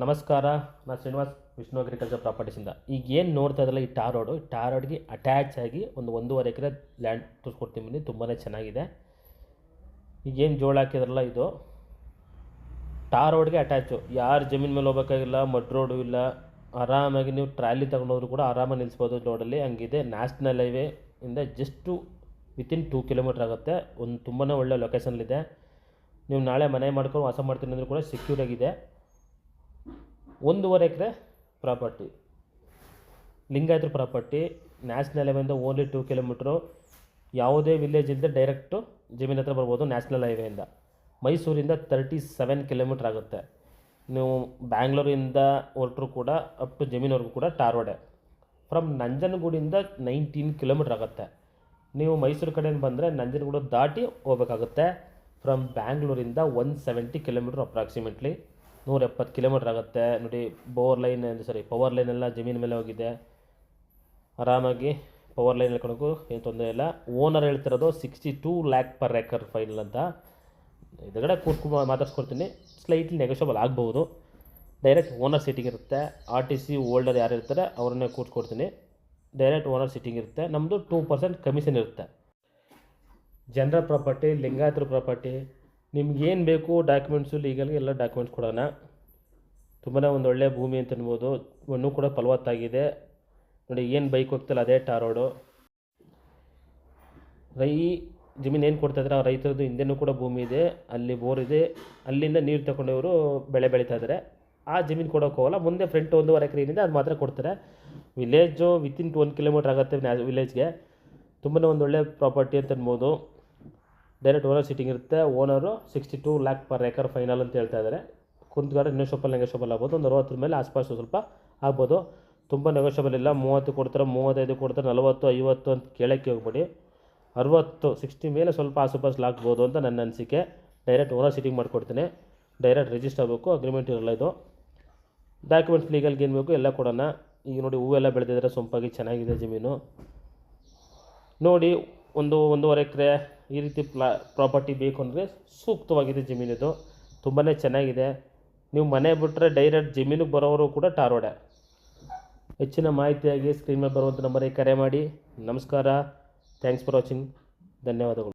ನಮಸ್ಕಾರ. ನಾನು ಶ್ರೀನಿವಾಸ್, ವಿಷ್ಣು ಅಗ್ರಿಕಲ್ಚರ್ ಪ್ರಾಪರ್ಟೀಸಿಂದ. ಈಗ ಏನು ನೋಡ್ತಾ ಇದ್ರಲ್ಲ ಈ ಟಾರ್ ರೋಡ್ಗೆ ಅಟ್ಯಾಚ್ ಆಗಿ ಒಂದು 1.5 ಎಕರೆ ಲ್ಯಾಂಡ್ ತೋರಿಸ್ಕೊಡ್ತೀನಿ ಬನ್ನಿ. ತುಂಬಾ ಚೆನ್ನಾಗಿದೆ. ಈಗೇನು ಜೋಳ ಹಾಕಿದ್ರಲ್ಲ ಇದು ಟಾರ್ ರೋಡ್ಗೆ ಅಟ್ಯಾಚು. ಯಾರು ಜಮೀನು ಮೇಲೆ ಹೋಗ್ಬೇಕಾಗಿಲ್ಲ, ಮಡ್ ರೋಡು ಇಲ್ಲ. ಆರಾಮಾಗಿ ನೀವು ಟ್ರಾಲಿ ತೊಗೊಂಡೋದ್ರು ಕೂಡ ಆರಾಮಾಗಿ ನಿಲ್ಲಿಸ್ಬೋದು ರೋಡಲ್ಲಿ. ಹಂಗಿದೆ. ನ್ಯಾಷನಲ್ ಹೈವೇ ಇಂದ ಜಸ್ಟು ವಿತಿನ್ 2 ಕಿಲೋಮೀಟ್ರ್ ಆಗುತ್ತೆ. ಒಂದು ತುಂಬಾ ಒಳ್ಳೆ ಲೊಕೇಶನ್ಲಿದೆ. ನೀವು ನಾಳೆ ಮನೆ ಮಾಡ್ಕೊಂಡು ವಾಸ ಮಾಡ್ತೀನಿ ಅಂದರೂ ಕೂಡ ಸೆಕ್ಯೂರ್ ಆಗಿದೆ. 1.5 ಎಕರೆ ಪ್ರಾಪರ್ಟಿ, ಲಿಂಗಾಯತ್ರ ಪ್ರಾಪರ್ಟಿ. ನ್ಯಾಷನಲ್ ಹೈವೇಯಿಂದ ಓನ್ಲಿ 2 ಕಿಲೋಮೀಟ್ರು. ಯಾವುದೇ ವಿಲೇಜ್ ಇಲ್ಲದೆ ಡೈರೆಕ್ಟು ಜಮೀನು ಹತ್ರ ಬರ್ಬೋದು. ನ್ಯಾಷನಲ್ ಹೈವೇಯಿಂದ ಮೈಸೂರಿಂದ 37 ಕಿಲೋಮೀಟ್ರ್ ಆಗುತ್ತೆ. ನೀವು ಬ್ಯಾಂಗ್ಳೂರಿಂದ ಹೊರಟರು ಕೂಡ ಅಪ್ ಟು ಜಮೀನವರೆಗೂ ಕೂಡ ಟಾರ್ ರೋಡೆ. ಫ್ರಮ್ ನಂಜನಗೂಡಿಂದ 19 ಕಿಲೋಮೀಟ್ರ್ ಆಗುತ್ತೆ. ನೀವು ಮೈಸೂರು ಕಡೆಯಿಂದ ಬಂದರೆ ನಂಜನಗೂಡು ದಾಟಿ ಹೋಗ್ಬೇಕಾಗುತ್ತೆ. ಫ್ರಮ್ ಬ್ಯಾಂಗ್ಳೂರಿಂದ 170 ಕಿಲೋಮೀಟ್ರ್ ಅಪ್ರಾಕ್ಸಿಮೇಟ್ಲಿ, 170 ಕಿಲೋಮೀಟ್ರ್ ಆಗುತ್ತೆ. ನೋಡಿ, ಪವರ್ ಲೈನ್ ಎಲ್ಲ ಜಮೀನು ಮೇಲೆ ಹೋಗಿದೆ. ಆರಾಮಾಗಿ ಪವರ್ ಲೈನ್ ಹೇಳ್ಕೊಳಕ್ಕೂ ಏನು ತೊಂದರೆ ಇಲ್ಲ. ಓನರ್ ಹೇಳ್ತಿರೋದು 62 lakh per acre ಫೈನಲ್ ಅಂತ. ಎದುರುಗಡೆ ಕೂತ್ಕೊಂಡು ಮಾತಾಡ್ಸ್ಕೊಡ್ತೀನಿ. ಸ್ಲೈಟ್ಲಿ ನೆಗೋಷಿಯಬಲ್ ಆಗ್ಬೋದು. ಡೈರೆಕ್ಟ್ ಓನರ್ ಸೀಟಿಂಗ್ ಇರುತ್ತೆ. RTC ಹೋಲ್ಡರ್ ಯಾರು ಇರ್ತಾರೆ ಅವ್ರನ್ನೇ ಕೂತ್ಕೊಡ್ತೀನಿ. ಡೈರೆಕ್ಟ್ ಓನರ್ ಸೀಟಿಂಗ್ ಇರುತ್ತೆ. ನಮ್ಮದು 2% ಕಮಿಷನ್ ಇರುತ್ತೆ. ಜನರಲ್ ಪ್ರಾಪರ್ಟಿ, ಲಿಂಗಾಯತ್ರ ಪ್ರಾಪರ್ಟಿ, ನಿಮ್ಗೇನು ಬೇಕು ಡಾಕ್ಯುಮೆಂಟ್ಸು ಲೀಗಲ್ಗೆ ಎಲ್ಲ ಡಾಕ್ಯುಮೆಂಟ್ಸ್ ಕೊಡೋಣ. ತುಂಬಾ ಒಂದು ಒಳ್ಳೆಯ ಭೂಮಿ ಅಂತ ಅನ್ಬೋದು. ಮಣ್ಣು ಕೂಡ ಫಲವತ್ತಾಗಿದೆ. ನೋಡಿ, ಏನು ಬೈಕ್ ಹೋಗ್ತಲ್ಲ ಅದೇ ಟಾರ್ ರೋಡು. ಜಮೀನು ಏನು ಕೊಡ್ತಾಯಿದ್ರೆ ಆ ರೈತರದ್ದು ಹಿಂದೆನೂ ಕೂಡ ಭೂಮಿ ಇದೆ. ಅಲ್ಲಿ ಬೋರ್ ಇದೆ. ಅಲ್ಲಿಂದ ನೀರು ತಗೊಂಡವರು ಬೆಳೆ ಬೆಳೀತಾ ಇದ್ದಾರೆ. ಆ ಜಮೀನು ಕೊಡೋಕೆ ಹೋಗಲ್ಲ. ಮುಂದೆ ಫ್ರಂಟ್ 1.5 ಎಕರೆ ಏನಿದೆ ಅದು ಮಾತ್ರ ಕೊಡ್ತಾರೆ. ವಿಲೇಜು ವಿತಿನ್ 1 ಕಿಲೋಮೀಟ್ರ್ ಆಗುತ್ತೆ ವಿಲೇಜ್ಗೆ. ತುಂಬಾ ಒಂದು ಒಳ್ಳೆ ಪ್ರಾಪರ್ಟಿ ಅಂತ ಅನ್ಬೋದು. ಡೈರೆಕ್ಟ್ ಓನರ್ ಸೀಟಿಂಗ್ ಇರುತ್ತೆ. Owner 62 lakh per acre final ಅಂತ ಹೇಳ್ತಾ ಇದ್ದಾರೆ. ಕುಂತ್ಗಾರ ನೆಗೋಷಿಯಬಲ್ ಆಗ್ಬೋದು. ಒಂದು 60 ಮೇಲೆ ಆಸ್ಪಾಸು ಸ್ವಲ್ಪ ಆಗ್ಬೋದು. ತುಂಬ ನೆಗೋಷಿಯಬಲ್ ಇಲ್ಲ. 30 ಕೊಡ್ತಾರೆ, 35 ಕೊಡ್ತಾರೆ, 40, 50 ಅಂತ ಕೇಳೋಕ್ಕೆ ಹೋಗ್ಬೇಡಿ. 60, 60 ಮೇಲೆ ಸ್ವಲ್ಪ ಆಸುಪಾಸು ಆಗ್ಬೋದು ಅಂತ ನನ್ನ ಅನಿಸಿಕೆ. ಡೈರೆಕ್ಟ್ ಓನರ್ ಸೀಟಿಂಗ್ ಮಾಡಿಕೊಡ್ತೀನಿ. ಡೈರೆಕ್ಟ್ ರಿಜಿಸ್ಟರ್ ಆಗಬೇಕು, ಅಗ್ರಿಮೆಂಟ್ ಇರಲ್ಲ. ಇದು ಡಾಕ್ಯುಮೆಂಟ್ಸ್ ಲೀಗಲ್ಗೆ ಏನು ಬೇಕು ಎಲ್ಲ ಕೊಡೋಣ. ಈಗ ನೋಡಿ, ಹೂವೆಲ್ಲ ಬೆಳೆದಿದ್ದಾರೆ, ಸೊಂಪಾಗಿ ಚೆನ್ನಾಗಿದೆ ಜಮೀನು. ನೋಡಿ, 1.5 ಎಕರೆ ಈ ರೀತಿ ಪ್ರಾಪರ್ಟಿ ಬೇಕು ಅಂದರೆ ಸೂಕ್ತವಾಗಿದೆ ಜಮೀನಿದು. ತುಂಬಾ ಚೆನ್ನಾಗಿದೆ. ನೀವು ಮನೆ ಬಿಟ್ಟರೆ ಡೈರೆಕ್ಟ್ ಜಮೀನಿಗೆ ಬರೋರು ಕೂಡ ಟಾರ್ ರೋಡೆ. ಹೆಚ್ಚಿನ ಮಾಹಿತಿಯಾಗಿ ಸ್ಕ್ರೀನ್ ಮೇಲೆ ಬರುವಂಥ ನಂಬರಿಗೆ ಕರೆ ಮಾಡಿ. ನಮಸ್ಕಾರ. Thanks for watching. ಧನ್ಯವಾದಗಳು.